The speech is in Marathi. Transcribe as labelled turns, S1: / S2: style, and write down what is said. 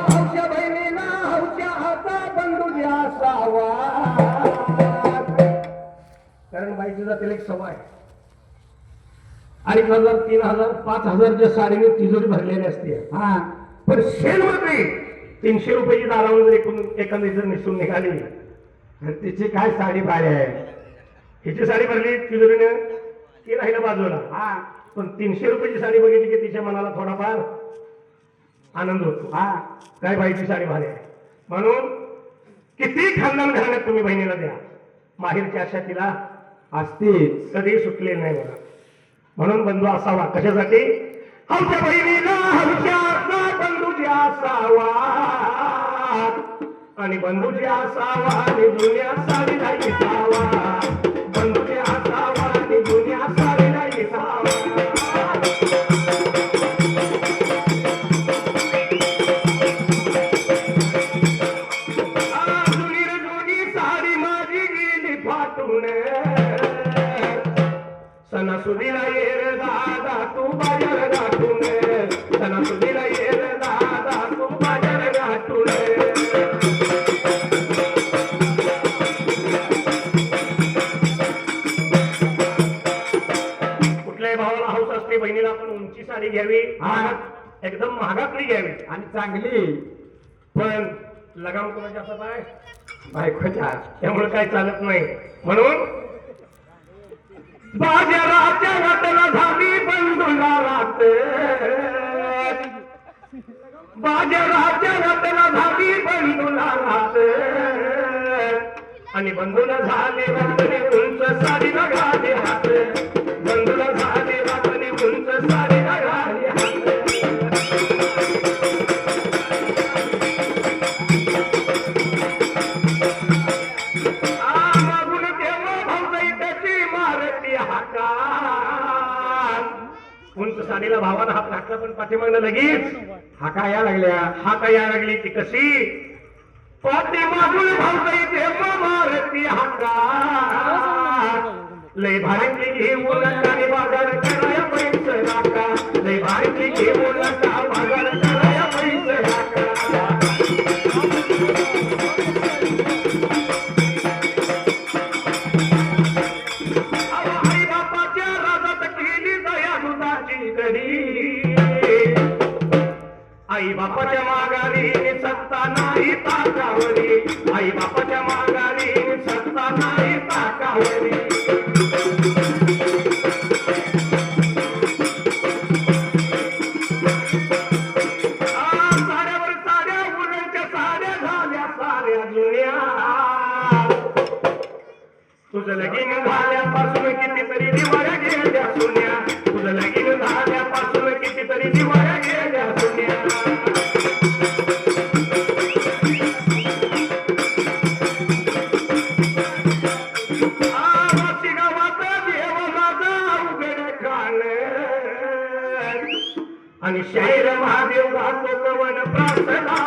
S1: हौशा बहिणीला हौशा हाता बंधू असावा. कारण बाईची जातील एक सवय 2,500 3,000 5,000च्या साडीने तिजोरी भरलेली असते.
S2: हा
S1: पण सेलमध्ये 300 रुपयाची दारावर जर एकूण एखादी जर निसून निघाली
S2: तर तिची काय साडी भारी आहे.
S1: हिची साडी भरली तिजोरीने ती राहिलं बाजूला.
S2: हा
S1: पण 300 रुपयाची साडी बघितली की तिच्या मनाला थोडाफार आनंद होतो.
S2: हा
S1: काय बाईची साडी भारी आहे. म्हणून किती खानदान घराण्यात तुम्ही बहिणीला द्या, माहेरची आशा तिला
S2: असतीच.
S1: कधी सुटलेली नाही बघा. म्हणून बंधू असावा. कशासाठी? हौशा बहिणीला हौशाचा बंधूजी असावा आणि बंधूजी असावा आणि जुन्या साडीला येसावा. बंधूजी असावा आणि जुन्या साडीला येसावा. जुनी रे जुनी साडी माझी गेली फाटून. सणासुदीला ये रे दादा तू बाजार गाठून. सणासुदीला ये रे दादा तू बाजार गाठून. कुठल्याही भावाला हौस असते बहिणीला आपण उंची साडी घ्यावी, एकदम महागातली घ्यावी
S2: आणि चांगली.
S1: पण लगाम कोणाची असत आहे?
S2: बायकोच्या.
S1: त्यामुळे काय चालत नाही. म्हणून बाजाराच्या वाटला झाली बंधूला रात. बाजाराच्या वाटला झाली बंधूला रात आणि बंधूला झाले वाटणे उंच साडी घाले हात. बंधूला झाले वाटणे उंच साडी घाले हात. मागून तेव्हा भाऊजाई त्याची मारती हाका. उंच साडीला भावानं हात घातला पण पाठीमागनं लगेच
S2: हाका या लागल्या.
S1: हाका या लागली. ती कशी? पाठीमागून भाऊजाई तेव्हा मारती हाका. लय भारीतली घेऊ नका आणि बाजार कराया पैसे नाका. लय भारीतली घेऊ नका बाजार कराया पैसे नाका. आई बापाच्या राजात केली दया दुधाची कडी. आई बापाच्या माघारी सत्ता नाही ताकावरी. आई बापाच्या माघारी सत्ता नाही ताकावरी. साड्यावर साड्या मुलांच्या साड्या झाल्या साऱ्या जुन्या. तुझं लगीन झाल्यापासून कितीतरी दिवाळ्या गेल्या सुन्या. तुझं लगीन झाल्यापासून कितीतरी दिवाळ्या गेल्या सुन्या. वाशी गावात देव माझा उघड खाण आणि शाहीर महादेव घातो कवन प्रार्थना.